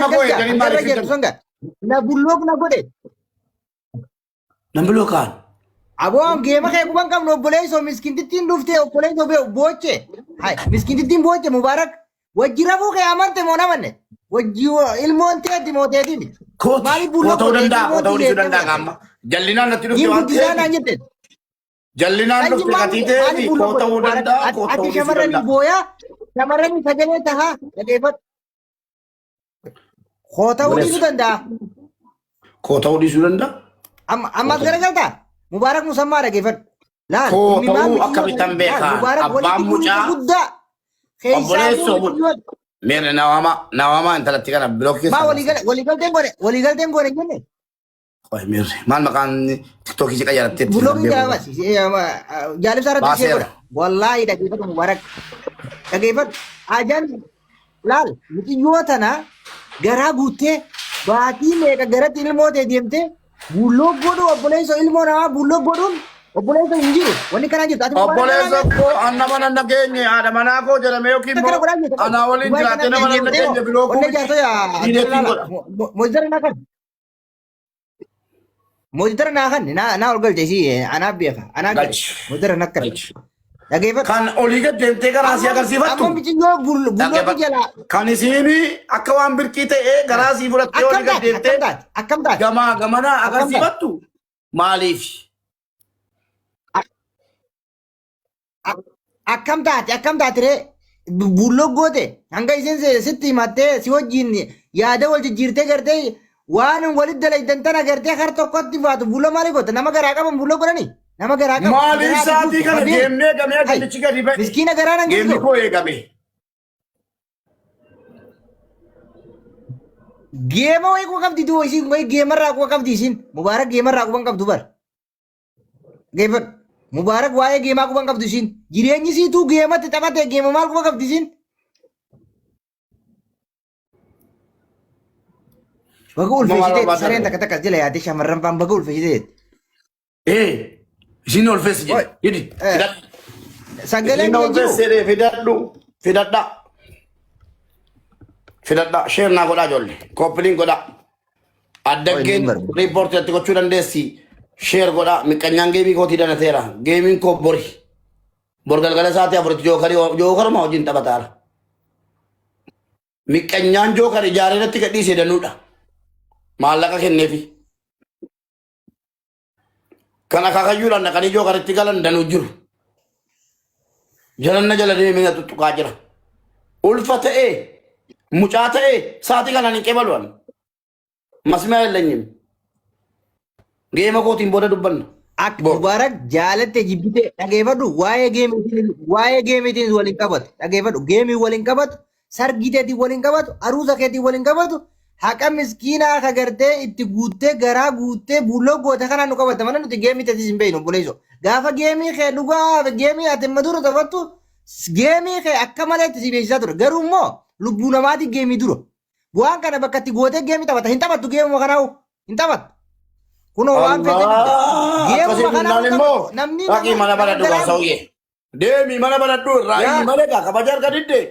nama koo eeganii maaliif jedhu na bulloog na godhe. Nan buloo kaan. Aboo geema kee kuban qabnu obboleessoo miskintittiin dhuftee obboleessoo booche. Hai miskintittiin booche Mubaarak wajji rafuu kee amante moo namanne wajji ilmoon teetti moo teetiin. Maaliif bulloog ta'uu danda'a ta'uu dhiisuu danda'a amma. Jallinaan natti dhufte waan ta'eef. Jallinaan dhufte katiitee koo ta'uu danda'a koo ta'uu dhiisuu danda'a. Ati shamarranii booyaa shamarranii sagalee tahaa dhageeffatu. Koo ta'uu dhiisuu danda'a. Koo ta'uu dhiisuu danda'a. Ammas garagaltaa Mubaarak musammaa dhageeffadhu. Laal koo ta'uu akkamitti beekaa abbaan mucaa obboleessoo meera nawaama intalatti kana bilookii maa waliigalteen goone jenne. Oye meerre maal maqaan tiktookii si qayyarattee bilookii jaalas jaalibsaa irratti ishee godha wallaahi dhageeffadhu Mubaarak dhageeffadhu ajaan laal muciyyoo tana garaa guuttee baatii meeqa garatti ilmoo ta'e deemtee bulloo godhu obboleessa ilmoo namaa bulloo godhuun obboleessa hin jiru wanni kana jirtu obboleessa koo anna mana nageenye haadha manaa koo jedhame yookiin anaa waliin jiraate nama nageenye biloo koo moojitara naa kan naa ol galche isii anaa beeka anaa galche moojitara nakka dhageeffatu kan olii gad deemtee garaa si agarsiifattu amma bichiyyoo bulloo jala kan isiini akka waan birqii ta'ee garaa si fudhattee olii gad deemtee akkam taate gamaa gamanaa agarsiifattu maaliif akkam taate ree bulloo goote hanga isin sitti himattee si wajjin yaada wal jijjiirtee gartee waan walit dalaydan tana gartee har tokkotti baatu bulloo maali goote nama garaa qaban bulloo godhanii nama garaa qaban maaliif saatii kana deemnee gamee gadichi gadi ba'e miskiina garaa nan geemni koo eegame geema wayi koo qabdi duu isin wayi geemarraa koo qabdi isin Mubaarak geemarraa kuban qabdu bar geeffadhu Mubaarak waa'ee geemaa kuban qabdu isin jireenyi siituu geematti taphate geema maal kuba qabdi isin baga ulfeessitee sareen takka takkas jala yaadee shamarran faan baga ulfeessitee isin ulfeessi jedhe hidi sagaleen isin ulfeessi fidadhu fidadha sheer naa godhaa ijoollee kooppiliin godhaa addaggeen riippoortiitti gochuu dandeessi sheer godhaa miqqanyaan geemii kootii danateera geemiin koo bor galgala isaatii afuritti jookaruma hojiin taphataara miqqanyaan jookar ijaaree irratti gadhiisee danuudha maallaqa kenneefi kan akaakayyuudhaan dhaqanii jookaritti galan danuu jiru jalanna jala deemee tuttuqaa jira ulfa ta'ee mucaa ta'ee saatii kanaan hin qebalu'an masmaa ellanyim geema kootiin booda dubbanna akka Mubaarak jaalatte jibbite dhageeffadhu waa'ee geemiitiin waliin qabatu dhageeffadhu geemii waliin qabatu sargiteetiin waliin qabatu aruusa keetiin waliin qabatu haqa miskiinaa ka gartee itti guuttee garaa guuttee bulloo goote kanaan nu qabatte mana nuti geemii teetis hin beeynu obboleesso gaafa geemii kee dhugaa geemii ati madura taphattu geemii kee akka malee itti si beeksisaa ture garuu immoo lubbuu namaatiin geemii dura bu'aan kana bakka itti gootee geemii taphata hin taphattu geemuma kanaahu hin taphattu kunoo waan fedhe geemuma kanaahu namni dhaqii mana baladhu gaasa'uyyee deemii mana baladhu irraa malee gaa kabaja harka didde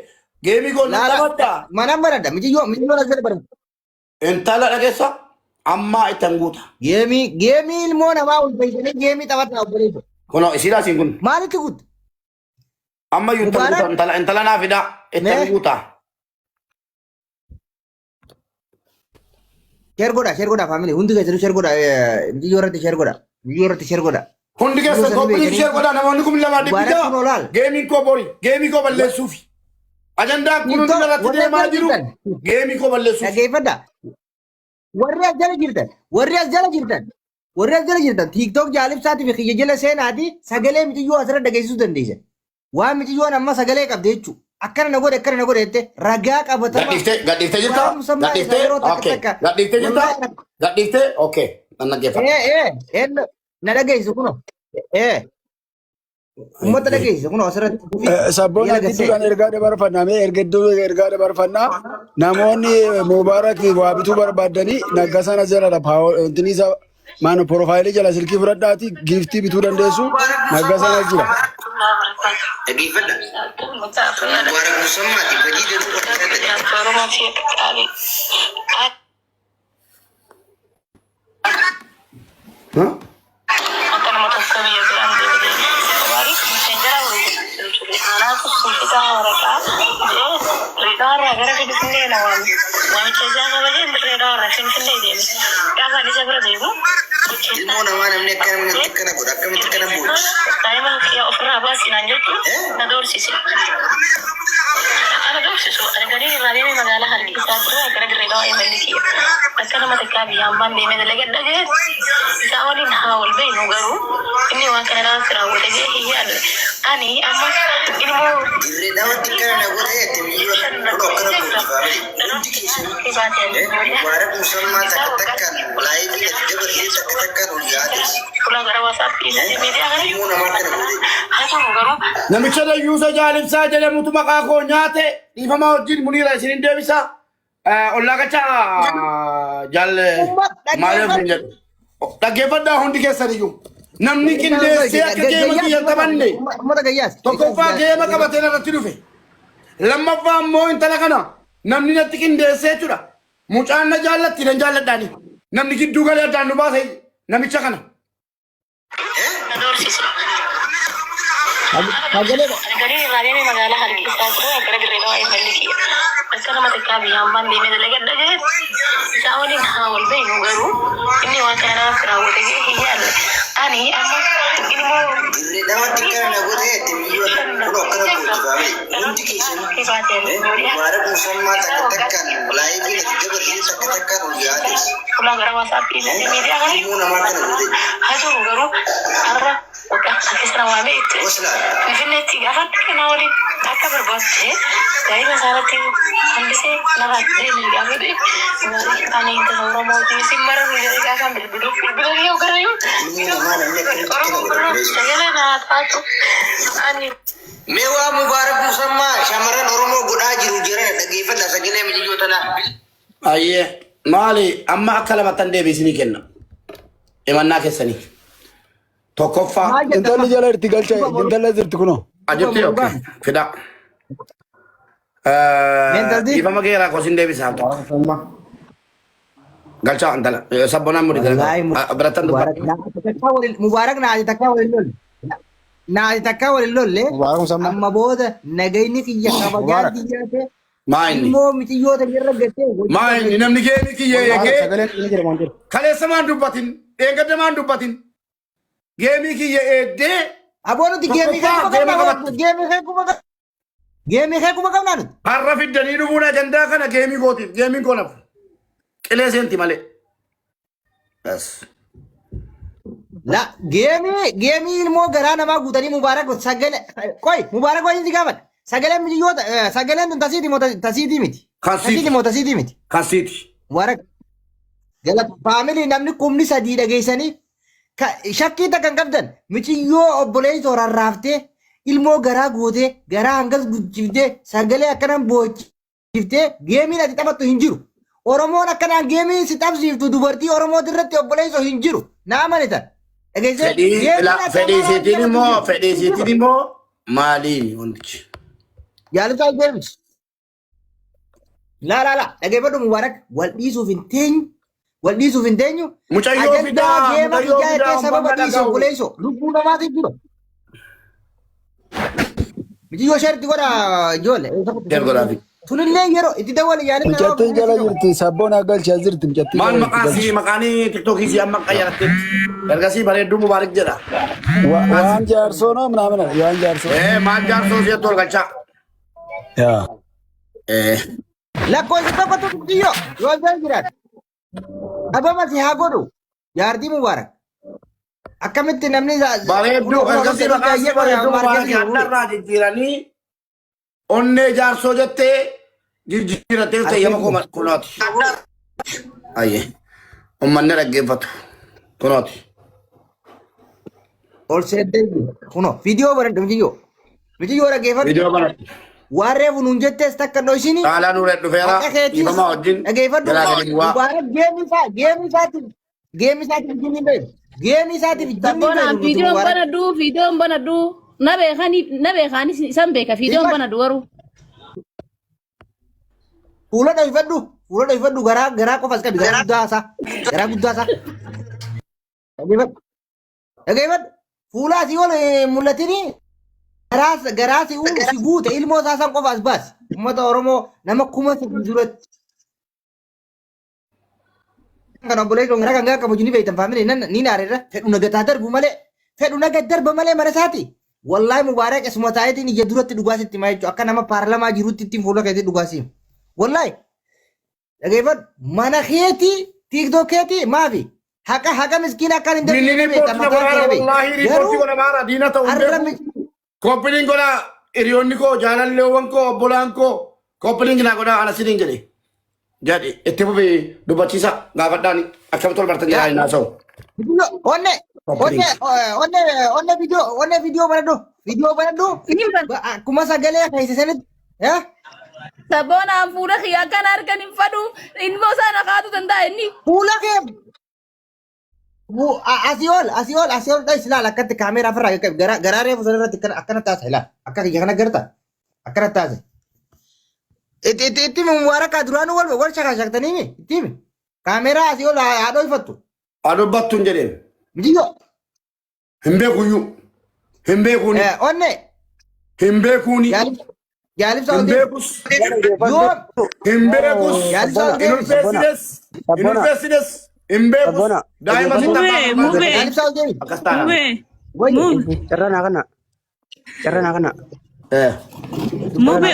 geemii goon taphatta mana baladha mijiyyoo as jala baradhu intala dhageessa ammaa ittan guuta geemii ilmoo namaa ulfeessanii geemii taphataa obboleessu kunoo isiidhaa siin kun maalitti guuta amma iyyuu ittan guuta intala naa fidaa ittan guuta share godha family hundi keessanuu share godha mijiyyoo irratti share godha hundi keessa koppiliif share godha namoonni kun lama dhibbita geemiin koo bori geemii koo balleessuufi ajandaa kun hundi irratti deemaa jiru geemii koo balleessuufi dhageeffadha warri as jala jirtan tiktok jaalibsaatiif kiyya jala seenaati sagalee mijiyyoo asirra dhageessisuu dandeessan waan mijiyyoon amma sagalee qabde jechuudha akkana na godhe jette ragaa qabatama gadhiiftee jirta gadhiiftee okay na dhageessu kuno ummata dhageessu kuno asirratti sabboon gidduudhaan ergaa dabarfannaa ergaa dabarfannaa namoonni Mubaarak waa bituu barbaadanii naggasana jaladha paawontinisa maano profaayilii jala silkii fudhadhaati giiftii bituu dandeessu naggasana jira. Waamicha isaa kabajee dirree daawwarraa Finfinnee deeme. Gaafa ani isa bira deemu. Ilmoo namaa namni akkana godha akkamitti kana bu'u? Daa'ima kiyya ofirraa baasii naan jettu na doorsise. Ana doorsisu arganii irraa deemee magaalaa Hargeysaa ture gara dirree daawwaa imalli kiyya. Akka nama takkaa biyyaan baan deemee dalagaa dhaga'e isaa waliin haa wal beeknu garuu inni waan kana irratti raawwate jee hiyyaadha. Ani amma ilmoo dirree daawwatti kana na godhe ettimiyyuu akkana bu'u. Hundi keessatti waara musammaa takkan laayivii itti dabarsee takkan ol yaades. Fuula gara waasappii miidiyaa kana Ilmoo namaa kana godhe. haa ta'u garuu Namicha Dayyuusa Jaalibsaa jedhamutu maqaa koo nyaate dhiifama wajjin muniira isinin deebisa. Ollaa gachaa jaalle maaliif hin jedhu. Dhaggeeffadhaa hundi keessaniyyuu. Namni qindeessee akka geema kiyya taphanne Ummata gayyaas. tokkoffaa geema qabatee irratti dhufe. Lammaffaa immoo intala kana namni natti qindeessee jechuudha. Mucaan na jaallatti nan jaalladhaani. Namni gidduu galee addaan nu baase namicha kana. na doorsise. Sagalee Arganii irraa deemee magaalaa Hargeysaa ture gara dirree daawwaa imalli kiyya. Akka nama takkaa biyyaan baan deemee dalagaa dhaga'e isaa waliin haa wal beeknu garuu inni waan kana irratti raawwate jee hiyyaadha. Ani amma ilmoo Dirree daawwatti kana na godhe ettimiyyuu akkana bu'u. Hundi keessatti waara musammaa takkan laayivii itti dabarsee takkan ol yaades. fuula gara waasappii miidiyaa kana Ilmoo namaa kana godhe. haa ta'u garuu har'a waggaa akkasirra waamee itti Waslaal. Finfinneetti gaafa dhaqnaa waliin akka barbaachise daa'ima isaarratti hambisee lafa deemee gaafa ta'e ani intala Oromootiin isin maramu jedhee gaafa bilbila yoo gara yoo Ilmoo namaa namni akkamitti kana Oromoo godha? biroo sagalee naa taatu ani Mee waa mubaarak musammaa shamarran Oromoo godhaa jiru jiran dhaggeeffadha sagalee mijiyyoo tanaa. Ayyee maali amma akka lamattan deebisinii kenna. Himannaa keessanii. Tokkoffaa Intalli jala irti galcha intala jirti kunoo. ajjettee yookiin fida. Dhiifama geeraa kosin deebisaa tokko. Galchaa intala sabbonaan muri birattan dubba. Mubaarak naati takkaa waliin lolle. Naati takkaa waliin lolle. Mubaarak musammaa. Amma booda nagayni kiyya kabajaa kiyyaate. Maa inni? Ilmoo mitiyyoota irra gattee. Maa inni namni geemi kiyyee eegee Sagaleen inni jedhamu waan jiru. kaleessa maan dubbatin eeggadde maan dubbatin geemii kiyya eeddee Aboonuti geemii kee kuma qabna. Geemii kee kuma qabna. Geemii kee kuma qabna nuti. har'a fiddanii dhufuun ajandaa kana geemii gootiif geemiin koo nafu qilee seenti malee. Yes. La geemii ilmoo garaa namaa guutanii mubaarak sagalee qoy mubaarak wajjin si gaafadha. Sagaleen mitiyyoota sagaleen tun tasiiti moo tasiitii miti. Tasiiti moo tasiitii miti. Kasiiti. Mubaarak galata faamilii namni kumni sadii dhageessanii shakkii takka hin qabdan mitiyyoo obboleessoo rarraaftee ilmoo garaa gootee garaa hangas guddistee sagalee akkanaan boochiftee geemiin ati taphattu hin jiru. Oromoon akkanaan geemii si tapsiiftu dubartii Oromoo irratti obboleessoo hin jiru. Naa manitan. Fedhii isiitiin immoo maaliin wantichi? Jaalata geemis. La dhageeffadhu mubaarak wal dhiisuuf hin teenyu. Wal dhiisuuf hin teenyu. Mucayyoo fidaa. Geema ijaartee sababa dhiisuu obboleessoo lubbuu namaatiif jiru. Mitiyyoo sharti godha ijoollee. Ergodhaafi. Tunillee yeroo itti dawwale yaadni Mucattiin jala jirti sabboon galchaa jirti mucattiin. Maal maqaasii maqaanii tiktookii si amma qayyaratte ergasii bareedduu mubaarak jedha. Waan jaarsoo noo ምናምን waan jaarsoo. Maal jaarsoo si'atti ol galchaa. Yaa. lakkoofsa tokko tokkiyyoo yoo ta'e jiraate. Abama si haa godhu jaartii mubaarak. Akkamitti namni Bareedduu ergasii maqaasii bareedduu mubaarak yaaddarraa jijjiiranii onnee jaarsoo jettee jijjiirattee tayyama kunooti. Ayyee uummanni dhaggeeffatu kunooti. ol seeddee kuno viidiyoo bareeddu viidiyoo dhaggeeffatu. Viidiyoo kana Waan reefu nuun jettees takka dhoo isinii. caalaa nuuree dhufeera dhiifama wajjin Dhaggeeffadhu. jalaa gadi bu'aa. Mubaarak geemii isaatiif jinni beeku. Geemii isaatiif jinni Sabona beeku. videoon banadhu na beekaanis isan beeka videoon banadhu garuu. Fuula dhoofadhu garaa qofas qabi garaa guddaa isaa. Dhaggeeffadhu. Fuula asii ol mul'atini garaa si guute ilmoo isaa san qofaas baasi. Uummata Oromoo nama kuma sadii duratti kan obbolee dong raga enggak kamu jini baitan family nan ni narira fedhu nagataa darbu malee fedhu nagat darba malee mana isaati wallahi mubarak isma taayiti ni jeduratti dhugaasitti maa jechuudha akka nama paarlamaa jirutti ittiin fuula keetti dhugaasi wallahi dhageeffadhu mana keeti tiktok keeti maafi haqa miskiina akkaan hin Minni riipoortii na godhaa wallahi riipoortii godha maara diina ta'u hin beeku. Koppiliin godha hiriyoonni koo jaalalleewwan koo obbolaan koo koppiliin na godha ana siniin jedhe. Jadi itti fufii dubbachiisa gaafadhaan akkamitti ol bartan jedhaa hin haasa'u. Onne video banadhu akkuma sagalee keessanitti Sabonaan fuula kiyyaa kan argan hin fadhu ilmoo sana kaatu danda'a inni. fuula kee asii ol dhais ilaala akkatti kaameeraa ofirraa garaa reefu sanarratti akkana taasa ilaala akka kiyya kana garta akkana taasa. Itti mubaarakaa duraanuu wal shakaashaktanii itti kaameeraa asii ol haadhoo ifattu. Haadhoo battu hin jedheen. Bidiyyoo. Hin beekuyyuu. Hin beekuuni. Onne. Hin beekuuni. Jaalibsa Hin beekus. Hin beekus. Inulfeessides. Hin beekus. Daa'ima si taphaa. Jaalibsa ol Akkas taana. Carraan kana. Mube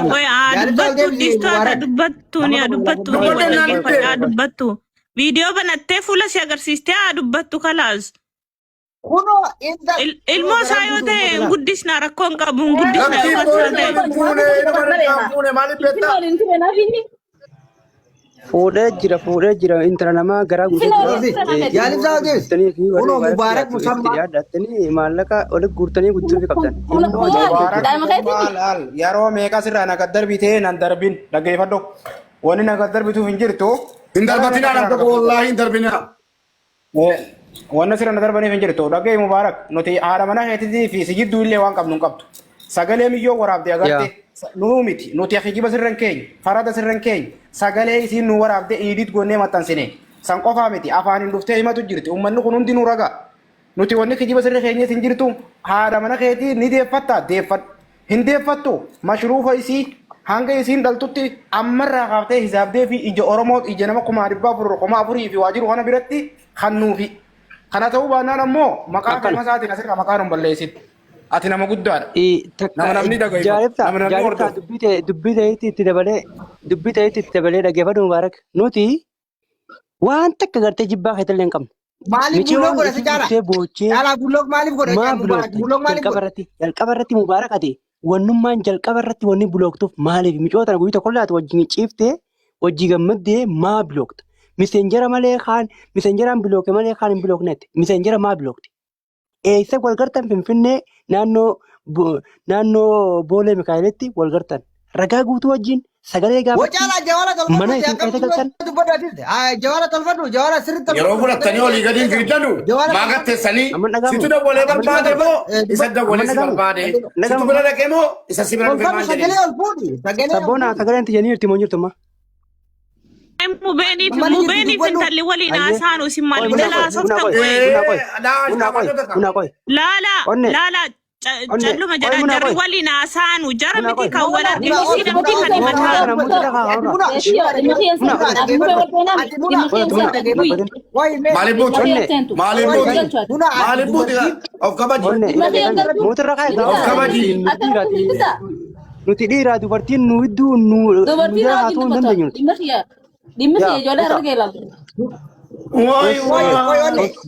dubbattu viidiyoo banattee fuula si agarsiistee dubbattu kalaas. Ilmoo isaa yoo ta'e guddisnaa rakkoon qabu fuudhee jira intala namaa garaa Jaalibsa ol kunoo mubaarak musammaa. yaadattanii maallaqa walitti guurtanii guddisuu qabdan. yeroo meeqa sirraa nagat darbitee nan darbin dhaggeeffadhu wanni nagat darbituuf hin jirtu Hin darbatinaa dhabda wallaahi hin darbinaa. wanna sirra na darbaniif hin jirtu dhaggee mubaarak nuti haadha mana keetiitii fi si gidduu illee waan qabnu hin qabdu sagalee miyyoo waraabde agarte nuu miti nuti akijiba sirran keenya farada sirran keenya sagalee isiin nu waraabde iidit gonnee maxxansine san qofaa miti afaaniin dhuftee himatu jirti ummanni kun hundi nu raga nuti wanni kijiba sirra keenyas hin jirtu haadha mana keetii ni deeffatta hin deeffattu mashruufa isii hanga isiin dhaltutti ammarraa kaaftee hisaabdee fi ija oromoo ija nama 4,400 fi waajiru kana biratti kannuufi kana ta'uu baannaan ammoo maqaa kan masaatiin asirraa maqaa nun balleessit ati nama guddaadha nama namni dhagayu nama namni hordofu dubbii ta'etti itti dabalee dhaggeeffadhu mubaarak nuti waan takka gartee jibbaa keessallee hin qabnu. Maaliif bulloo godha si caala? Caalaa bulloo maaliif godha? Jalqaba irratti mubaarak ati wannummaan jalqaba irratti wanni bulooktuuf maaliif micoota guyyaa tokko laata wajjin ciiftee wajjii gammaddee maa bulookta? Miseenjera malee kaan miseenjeraan bilooke malee kaan hin bilooknetti miseenjera maa bilookti? Eessa walgartan Finfinnee naannoo Boolee Mikaa'elitti walgartan ragaa guutuu wajjin sagalee gaafa mana isin keessa galtan. Jawaala tolfadhu jawaala sirriitti Yeroo fudhattanii olii gadi hin fiiddanu maa gatteessanii situ dabalee barbaade moo isa dabalee si barbaade situ bira dhaqee moo isa si bira dhufee maal jedhee. sagalee ol fuudhi sagalee Sabboonaa sagaleen tijanii jirti moo jirtummaa? Mubeeniif intalli waliin haasaan isin maaliif jalaa softan laala calluma jala jarri waliin haasaan jara miti kan wal arginu si namti kan Maaliif buuti of kabaji. Mootirra kaa'e nuti dhiiraa dubartiin nu iddoo nu haa ta'uu hin dandeenyu. Dhimmi ijoollee argee ilaaltu.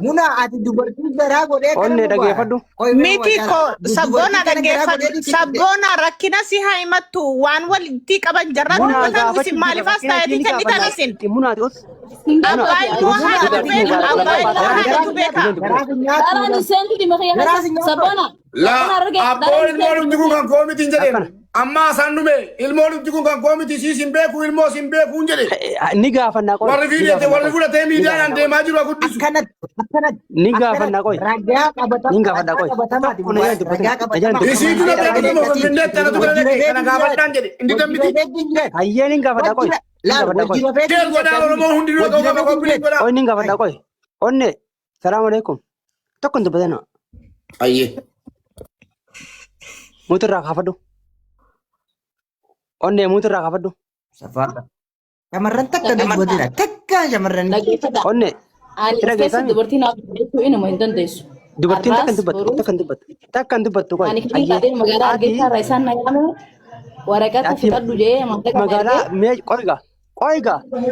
Muna ati dubartii garaa godhee Onne dhaggeeffadhu. miti ko sabboona dhaggeeffadhu sabboona rakkina si haa himattu waan walitti qaban jarra dubbatan isin maaliif as ta'eeti kennitan isin Munaati os. abbaa ilmoo haadha beeka Dharaan iseentu dhimma kiyyaa sabboona. Abboo ilmoo dhugdi kun kan koo miti hin jedheen. Amma asaan dhume ilmoo dhugdi kun kan koo miti siis hin beeku ilmoo sin beeku hin jedhe. Ni gaafannaa qoy. Warri fiidete warri fudhatee miidiyaan deemaa jiru haa guddisu. Ni gaafannaa qoy. ragaa qabatama Ni gaafannaa qoy. qabatamaati Isiitu na beeku nama finfinneetti anatu bira dhaqe kana gaafadhaan jedhe inni dambiti. Hayyee ni gaafannaa qoy. Keer godhaa Oromoo hundi nuu ta'uu qaba qophiin godhaa. Qoy ni gaafannaa qoy. Onne salaamu alaikum. Tokko hin dubbatana. Ayyee. Mootirraa kaafadhu. Onne mootirraa kaafadhu. Shamarran takka dubbatira takka shamarran Onne Ani Tira keessa geessami. dubartiin naaf jechuun inuma hin dandeessu. Dubartiin Har'aas takkan boruu dubbatu. Takkan dubbatu qoy. ani kan taatee magaalaa Hargeysaa irraa isaan na yaame waraqata fudhadhu jedhee maallaqa magaalaa ergee mee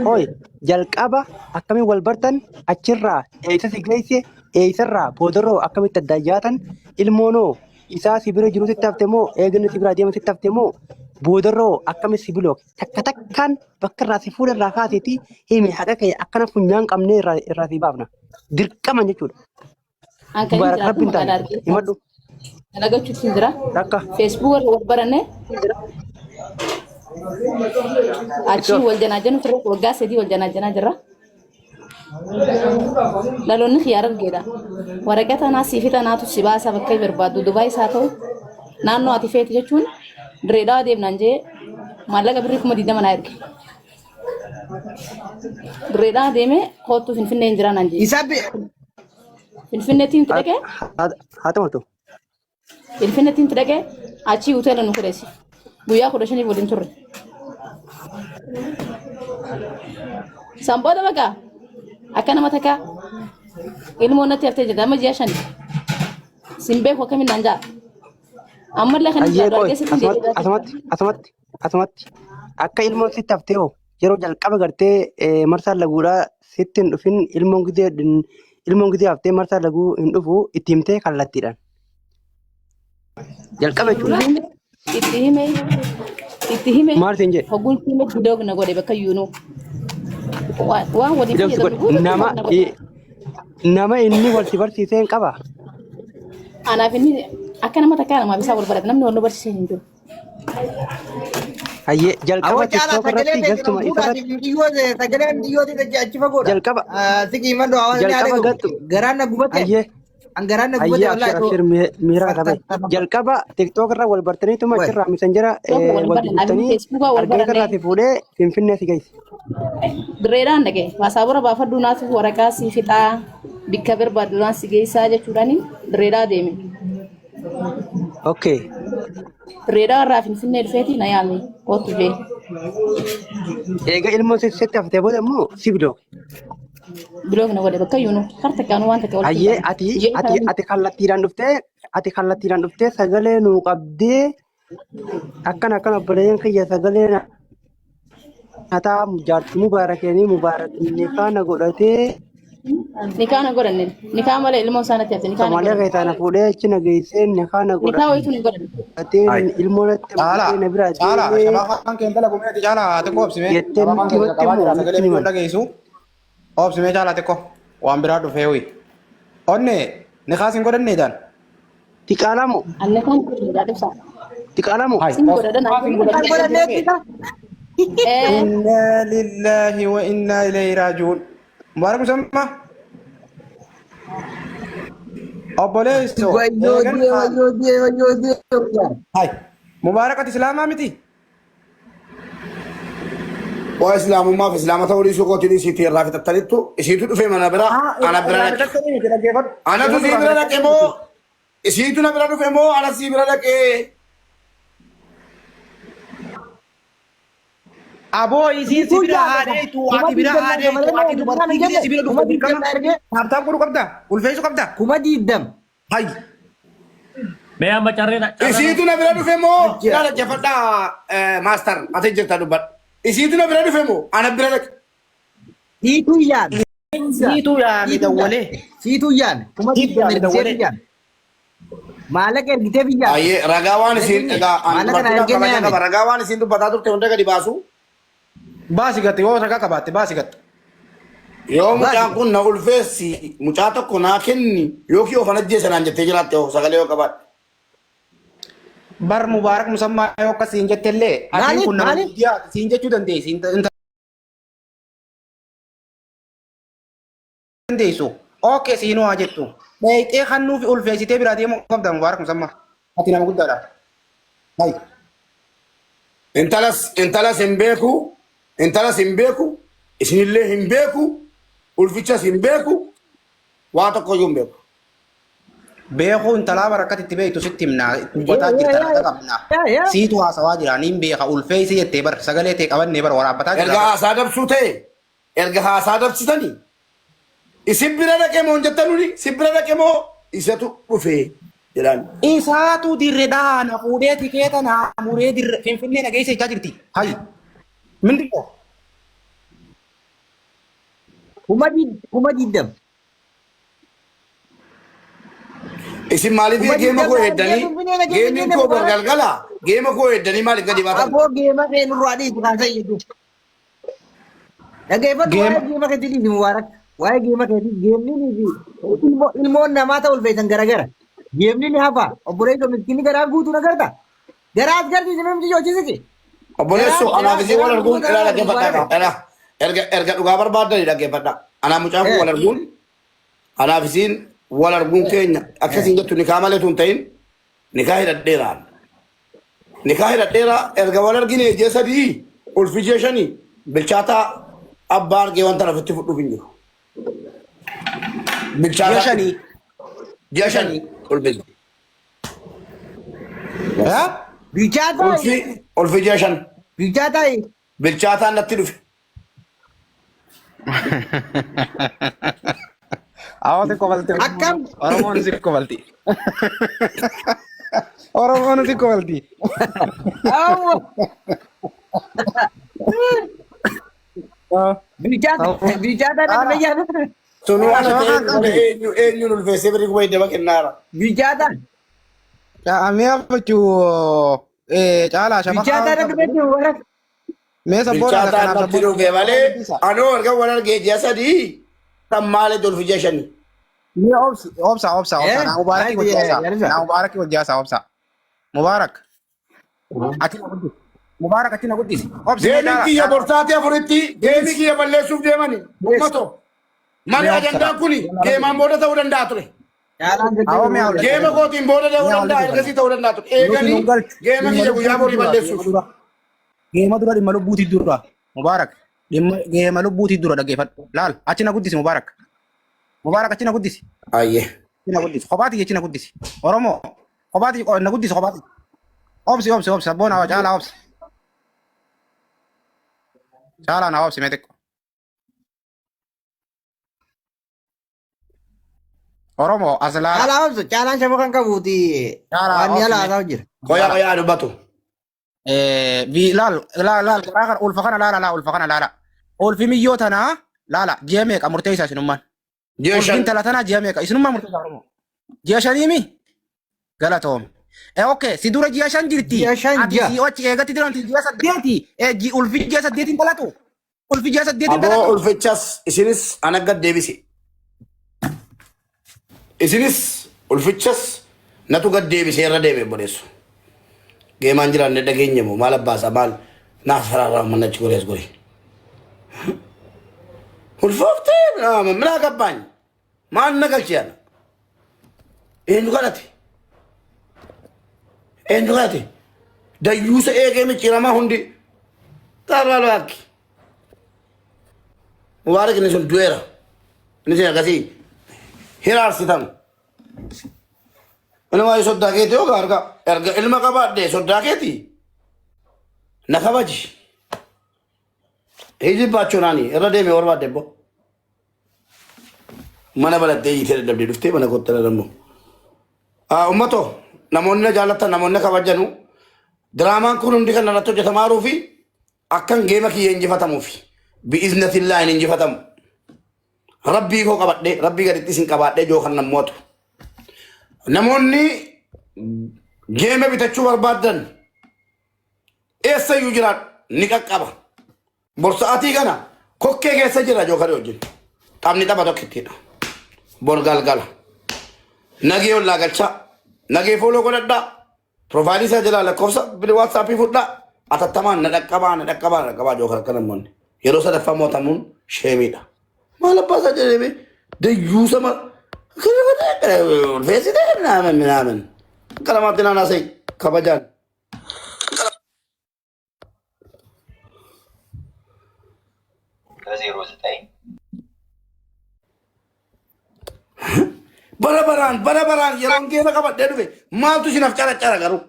qoy jalqaba akkamiin wal bartan achirraa eessa si geesse eessarraa boodarroo akkamitti adda yaatan ilmoonoo isaa sibira jiru sitti hafte moo eegni sibira deema sitti hafte moo boodarroo akkamitti sibiloo takka takkaan bakka irraa si fuula irraa kaaseeti himi haqa kee akkana funyaan qabnee irraa si baafna dirqama jechuudha. an kan Mubaarak jiraatu rabbiin magaalaa taane Hargeysaa. himadhu Dalagachuutu hin jira. rakka Feesbuuk irra wal baranne achii wal janaajanu turre waggaa 3 wal janaajanaa jirra. Dhaloonni xiyyaara argeedha. Waraqata naa siifita naatu si baasa bakka barbaaddu Dubaay isaa ta'u naannoo ati feeti jechuun Direedawaa deemnaan jee maallaqa birrii 20,000 naa erge. Direedawaa deemee kootu Finfinnee hin jiraan jee. Isa Finfinneetiin itti dhaqee haa ta'u Finfinneetiin itti dhaqee achii hoteela nu fudheessi. Guyyaa 15 waliin turre. Sambooda bakka akka nama takka ilmoo natti haftee jirti amma ji'a 5 simbeeku akkamiin naan ja'a. Ammallee kan ayyee jaadu qoy argeessatti asumatti akka ilmoon sitti haftee hoo yeroo jalqaba gartee marsaa laguudhaa sitti hin dhufin ilmoon gidee haftee marsaa laguu hin dhufu itti himtee kallattiidhaan jalqaba jechuudha. itti hime Maal siin jedhe? hoggul hime guddaa na godhe bakka yuunuu waan waliin fayyadamu nama inni wal si barsiisee hin qaba. anaaf inni akka nama takkaa namaaf isaa wal barate namni wal nu barsiisee hin jiru. Hayyee jalqaba TikTok irratti gastuma isarratti sagaleen biyyooti achi fagoodha. Jalqaba. Sikii maddo hawaasni Jalqaba yaade gattu. garaan na gubate. Hayyee Garaan na gubate hayyee abshir miiraa qabe. Jalqaba TikTok irra wal bartaniituma achirraa misanjara wal guuttanii argeessa irraa si fuudhee Finfinnee si geesse. Direedhaan dhaqee paasaabora baafadhuu naatu waraqaa si fixaa bikka barbaadduudhaan si geessaa jechuudhaan direedhaa deeme. Okay. Direedhaa irraa Finfinnee dhufeeti na yaame kootu jee. Egaa ilmoon sitti haftee booda immoo si biloo. Biloog na godhe bakka yuunu harta kaanu waan takka Hayyee ati kallattiidhaan dhuftee sagalee nuu qabdee akkana obboleeyyan kiyya sagalee hataa jaartii mubaarakni godhatee nikaa na godhanne nikaa malee ilmoo isaanitti hafte nikaa na Somaaliyaa godhanne keessaa na fuudhee achi na geessee nikaa na nikaa wayitu ni godhanne. godhatee ilmoo natti na bira Caala deemee shabaa kan dalagu meeti caala ati qoobsime. Jettee nuti watti Sagalee biyyoon dhageessu. Qoobsime caala ati waan biraa dhufee ho'i. Onne ni kaasin godhanneedhaan. tiqaalamu Anne kan godhanne dhufsa. tiqaalamu Sin godhadha naa Inna lillahi wa inna ilayhi raaji'uun. Mubaarak musamma. Obboleesso. Hai. Mubaarak ati islaamaa miti. Waa islaamummaaf islaama ta'uu dhiisuu kootiin isiitii irraa fixattaniittu isiitu dhufee mana bira ana bira dhaqe. Anatu sii bira dhaqe moo isiitu na bira dhufe moo ana sii bira dhaqe? Aboo isiin si bira haadeetu ati bira haadeetu ati dubartii bira si bira dhufe dirqama. Taabtaab godhu qabda. Ulfeessu qabda. Kuma diidam. Hai. Mee amma carreen Isiitu na bira dhufe moo yaa dhaggeeffadhaa maastar ati jirta dubbadha. Isiitu na bira dhufe moo ana bira dhaqe? Siitu yaan. Siitu yaami dawwalee. Siitu yaan. Kuma diidam ergisee yaan. Maallaqa ergitee biyyaan. Ayyee ragaa waan isiin egaa Maallaqa na ergee kabaja qaba ragaa waan isiin dubbataa turte hunda gadi baasu. Baasi gatte yoo ragaa qabaatte baasi gatte. Yoo mucaan kun na ulfeessi mucaa tokko naa kenni yookiin of anajjee sanaan jettee jiraatte yoo sagalee yoo qabaadhe. Bar mubaarak musammaa yoo akkas siin jettellee atiin kun nama guddaa siin jechuu dandeessi. Dandeessu. Okay siinuu haa jettu. Dheeyxee kan nuuf ulfeessitee biraa deemuu qabda mubaarak musammaa. Ati nama guddaadha. Hai. Intalas hin beeku isinillee hin beeku ulfichas hin beeku waa tokko iyyuu hin beeku. Beekuu intalaa barakkatti itti beektu sitti himnaa dubbataa jirta ragaa qabnaa. Siitu haasawaa jira niin beeka ulfeessi jettee bar sagalee ta'e qabannee bar waraabbataa jira. Erga haasaa dabsuu ta'e erga haasaa dabsitanii Isibbira dhaqee moo hin jettanuni? Sibbira dhaqee moo isatu dhufee jedhaan. Isaatu dirredhaa na fuudhee tikeeta na muree dirre Finfinnee na geesse jechaa jirti. Hayi. Mindillee. kuma diddam. Isin maaliif geema koo heddanii? Geemiin koo galgala. Geema koo heddanii maaliif gadi baatan? Aboo geema kee nurraa dhiisu kan fayyadu. Dhaggeeffatu waa'ee geema keetii dhiisi mubaarak. Waa'ee geema keetii geemni fi ilmoon namaa ta'u ulfeessan garagara. Geemni ni hafa. Obboleessa miskiinni garaa guutuu nagarta. Garaas garsiisi namni joochisi. Obboleessoo anaaf isin wal arguun ilaa dhaggeeffadhaa. Erga dhugaa barbaadanii dhaggeeffadhaa. Anaaf mucaan kun wal arguun anaaf isin wal arguun keenya akkasiin jettu nikaa malee tun ta'in nikaa hidhadheeraan. Nikaa hidhadheeraa erga wal argine jee sadii ulfi jee shanii bilchaataa abbaa argee wanta lafitti fudhuuf hin jiru. Bilchaataa shanii. Jee shanii ulfi. Bilchaataa. Ulfi jee shan. Bilchaataa. Bilchaataan natti dhufe. Awwaati kobalti. Akkam. Oromoon si kobalti. Oromoon si kobalti. Awwa. Bilchaataa natti fayyada. Sunu ana eenyuun ulfeessee biri kuma iddama kennaara. Bilchaataa. Amee abachuu caalaa shafa. Bilchaataa natti fayyada. Meesa booda Bilchaataan natti dhufe malee anoo erga wal argee jee sadii tan maali ulfi jee shanii. Ni obsa. Na Mubarak wajjasa obsa. Mubarak. Mubarak ati na guddisi. Geemiin kiyya bortaatee afuritti geemii kiyya balleessuuf deemani. Ummato. Malee ajandaan kuni geemaan booda ta'uu danda'a ture. Geema kootiin booda ta'uu danda'a ergasii ta'uu danda'a ture. Eeganii geema kiyya guyyaa borii balleessuuf. Geema dura dhimma lubbuutii dura. Mubarak. Geema lubbuutii dura dhaggeeffadhu. Laal achi na guddisi Mubarak. Mubarak achi na guddisi. Ayyee. Achi na guddisi. Kophaati achi na guddisi. Oromoo. Kophaati na guddisi kophaati. Obsi. Abboon caalaa obsi. Caalaa na obsi mee xiqqoo. Oromoo as laala. Caalaa obsu. Caalaan shamoo kan qabuuti. Waan ni alaa ta'u jira. Qoyaa dubbatu. Laal garaa kana ulfa kana laala. Ulfi miyyoo tanaa laala ji'a meeqa murteessaa isinummaan. Ulfiin tala tanaa ji'a meeqa isinummaan murteessaa Oromoo. Ji'a shaniimi galatoomi. Okay, si dura ji'a shan jirti. Ji'a shan ji'a. Ati si ochi eegatti diranti ji'a saddeeti. Ulfi ji'a saddeetiin talatu. Ulfi ji'a saddeetiin Aboo talatu. ulfichas isinis ana gad deebisi. Isinis ulfichas natu gad deebisee irra deeme bodeessu. Geemaan jiraanne dhageenya moo maal abbaasa maal naaf sararraa manna achi gorees gore. Ulfooftee minaa gabbaañ maal na galchiyaan. Eenyu kadhate? Dayyuusa eegee micciiramaa hundi xaarraa laakki. Mubaarak inni sun du'eera. Inni sun akkasii hiraarsitan. Inni waa'ee soddaa keetii yoo erga ilma qabaadhee soddaa keetii na kabaji. Hiji baachuu naani irra deemee barbaadde boo. Mana balattee hiitee dadhabdee dhuftee mana kottaa dadhabmoo. Ummatoo namoonni na jaallatan namoonni kabajanu diraamaan kun hundi kan irratti hojjetamaa jiruu fi akkan geema kiyya injifatamuuf bi'iznatillaa hin injifatamu. Rabbii koo qabadhee rabbii gaditti isin qabaadhee joo kan namootu. Namoonni geema bitachuu barbaadan eessayyuu jiraadhu ni qaqqaba. Borsa'aatii kana kokkee keessa jira joo kare wajjin. Taphni tapha tokkittiidha. Bor galgala. Nagee ollaa galchaa. Nagee fooloo godhadhaa. Profaayilii isaa jalaa lakkoofsa waatsaappii fudhaa. Atattamaan na dhaqqabaa joo kan namoonni. Yeroo sadaffaa mootamuun sheemiidha. Maal abbaa isaa jedhee dayyuusa ulfeessitee minaamin. Qalamaatti naannaa sa'i kabajaan. Bara yeroo geema qabadhee dhufe maaltu isinaaf cara garuu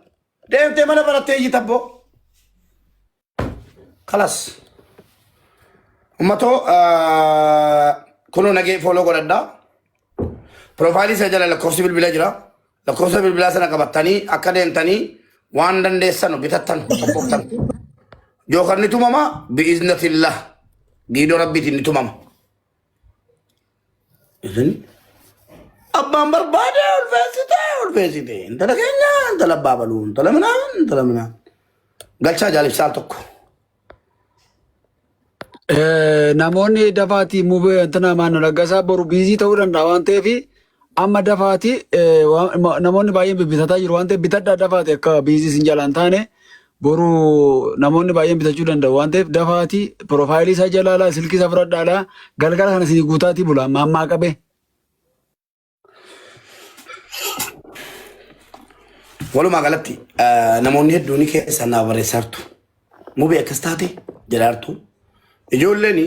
deemtee mana barattee iyyi tabboo. Kalas. Ummatoo كنو نجي فولو قردا بروفايلي سجل لكوسي بالبلا جرا لكوسي بالبلا سنا كبتاني أكادين تاني واندن ديسانو بيتاتن أبوكتن جو كرني تو ماما بإذن الله جيدو ربي تني تو ماما إذن أبان بربادة والفاسدة انت لكينا انت لبابلون انت لمنان قال شا جالب سالتك namoonni dafaatii mubee antana maanno laggasaa boru biizii ta'uu danda'a waan ta'eef amma dafaatii namoonni baay'een bibitataa jiru waan ta'eef bitadhaa dafaati akka biizii sin jalaan taane boru namoonni baay'een bitachuu danda'u waan ta'eef dafaatii piroofaayilii isaa jalaalaa silkii isaa fudhadhaalaa galgala kana isin guutaatii bula ammaa qabe. walumaa galatti namoonni hedduun keessa naa barreessartu mubee akkas taate jedhaartu. Ijoolleen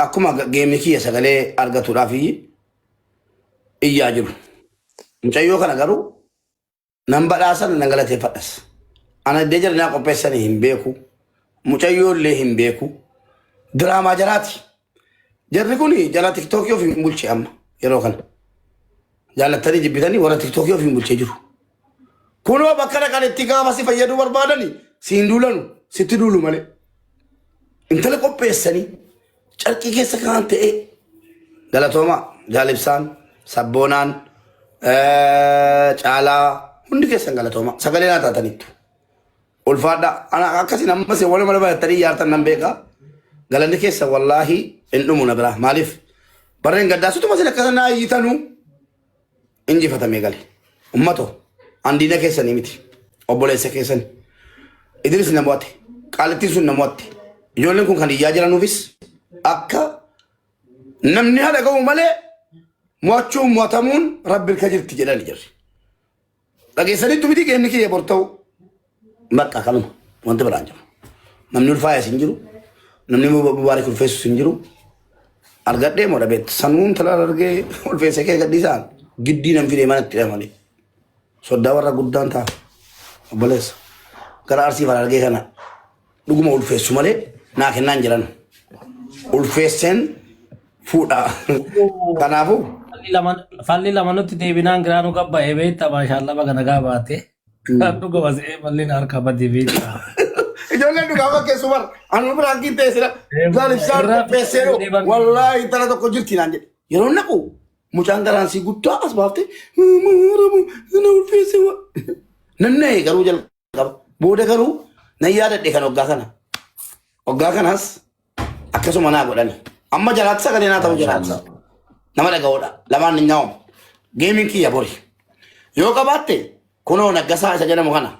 akkuma geemii kiyya sagalee argatuudhaaf iyyaa jiru. Mucayyoo kana garuu nan badhaasan nan galateeffadhas. Ana iddoo jiranii qopheessanii hin beeku. Mucayyoo illee hin beeku. Diraamaa jalaati. Jarri kun jala tiktookii of hin bulche amma yeroo kana. Jaallattanii jibbitanii warra tiktookii of hin bulchee jiru. Kunoo bakka dhaqan itti gaafa si fayyaduu barbaadanii siin duulanu sitti duulu malee. Intala qopheessanii carqii keessa kan ta'e galatooma jaalibsaan sabboonaan caalaa hundi keessan galatooma sagalee naa taataniittu ulfaadha ana akkasiin ammas walumaa baratanii yaartan nan beeka galanni keessa wallaahi hin dhumu na bira maaliif barreen gaddaasutu masin akkasa naa iyyitanuu injifatamee gale ummato andiina keessanii miti obboleessa keessanii Idris namooti qaalittiin sun namooti ijoolleen kun kan iyyaa jiranuufis akka namni haadha ga'u malee mo'achuun mo'atamuun rabbi ka jirti jedhani jirri. Dhageessanitti miti geenni kiyya bor ta'u bakka kanuma wanti biraan jiru. Namni ulfaayas hin jiru namni mubaarak ulfeessus hin jiru argadhee moo dhabeetti sanuun talaan argee ulfeessa kee gadhiisaan giddii nan fidee manatti hidhamanii soddaa warra guddaan ta'a obboleessa. Gara arsii fara argee kana dhuguma ulfeessu malee naa kennaan jiran ulfeesseen fuudhaa kanaafuu falli lama nutti deebinaan giraanuu qabbaa'ee beektaa maashaallah baga nagaa baate dhuga basee falliin harka badii beektaa. Ijoolleen dhugaa fakkeessu bara anu biraan qinxee sira jaalibsaan qopheesseeru wallaahi intala tokko jirti naan jedhe yeroo naqu mucaan garaansii guddaa as baafte maaramu na ulfeesse nanna garuu jalqaba. Booda garuu nan yaadadhe kan waggaa kanas akkasuma naa godhani amma jalaatti sagalee naa ta'u jalaatti nama dhaga'uudha lamaan ni nyaa'u geemiin kiyya bori yoo qabaatte kunoo naggasaa isa jedhamu kana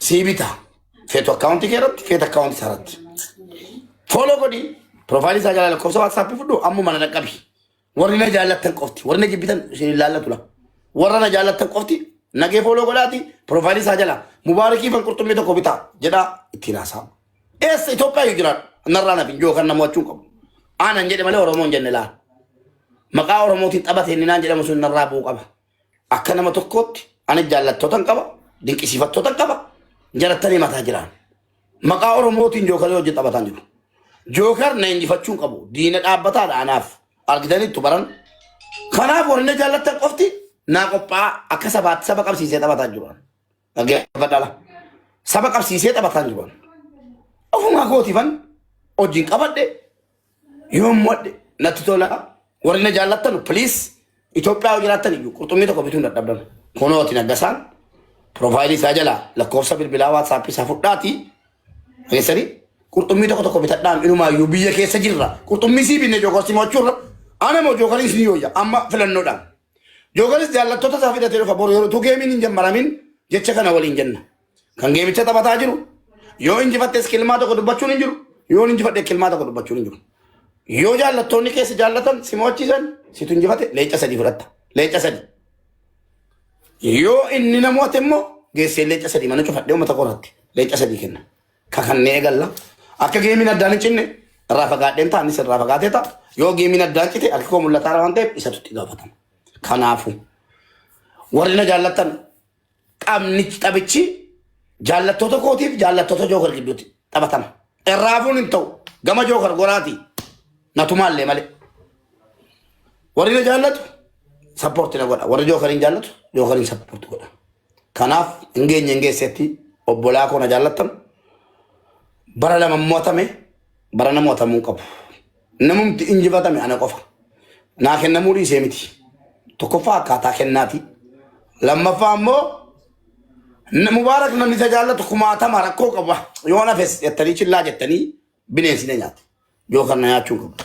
sii bita feetu akkaawuntii kee irratti feetu akkaawuntii isaa irratti fooloo godhi piroofaayilii isaa jala lakkoofsa waatsaappii fudhu ammuma na dhaqqabi warri na jaallattan qofti warri na jibbitan isin ilaallatu la warra na jaallattan qofti nagee fooloo godhaati piroofaayilii isaa jala mubaarakii fan qurxummii tokko bitaa jedhaa ittiin haasa'a. Eessa Itoophiyaa yoo jiraatu narraa nafi joo kan namoota qabu. Aanan jedhe malee Oromoon jenne laala. Maqaa Oromootiin xabate inni naan jedhamu sun narraa bu'uu qaba. Akka nama tokkootti ani jaallattootan qaba dinqisiifattootan qaba jalattanii mataa jiraan. Maqaa Oromootiin jookarii hojii xabataan jiru. Jookar na injifachuun qabu diina dhaabbataadha anaaf argitaniittu baran. Kanaaf warri na jaallattan qofti naa qophaa akka sabaatti saba qabsiisee taphataa jiran. Dhaggeeffadhaala. Saba qabsiisee taphataa jiran. Ofuma kootiifan hojiin qabadhe yoo mo'adhe natti tola warri na jaallattan piliis Itoophiyaa yoo jiraattan iyyuu qurxummii tokko bituun dadhabdan. Kunooti naggasaan piroofaayilii isaa jala lakkoofsa bilbilaa waatsaappii isaa fudhaati. Dhageessanii qurxummii tokko bitadhaan inumaayyuu biyya keessa jirra. Qurxummii sii binne jookorsi mo'achuurra ana moo jookariin isin yooyya amma filannoodhaan. Jookaris jaallattoota isaa fidatee dhufa boru yeroo geemiin hin jammaramin jecha kana waliin jenna. Kan geemicha taphataa jiru yoo injifattes kilmaa tokko dubbachuun hin jiru yoo injifadhe kilmaa tokko dubbachuun hin jiru. Yoo jaallattoonni keessa jaallatan si mo'achiisan situ injifate leenca sadii fudhatta. Leenca sadii. Yoo inni namoota immoo geessee leenca sadii mana cufadhee uummata qoratti leenca sadii kenna. Kakannee eegalla. Akka geemiin addaan hin cinne irraa fagaadheen ta'a innis irraa fagaatee ta'a. Yoo geemiin addaan cite harki koo mul'ataara waan ta'eef isatu itti gaafatama. Kanaafuu warri na jaallatan taphichi jaallattoota kootiif jaallattoota jookar gidduutti taphatama. Irraafuun hin ta'u gama jookar goraati Natumallee malee. Warri na jaallatu sappoortii na godha. Warri jookariin jaallatu jookariin sappoortii godha. Kanaaf hin geessetti obbolaa koo na jaallattan bara lama mootame bara na mootamuu qabu. Namumti injifatame ana qofa. Naa kennamuu dhiisee miti. Tokkoffaa akkaataa kennaati. Lammaffaa ammoo Mubaarak namni isa jaallatu kumaatama rakkoo qaba. Yoo nafes jettanii chillaa jettanii bineensi na nyaate. Jookar na nyaachuun qabu.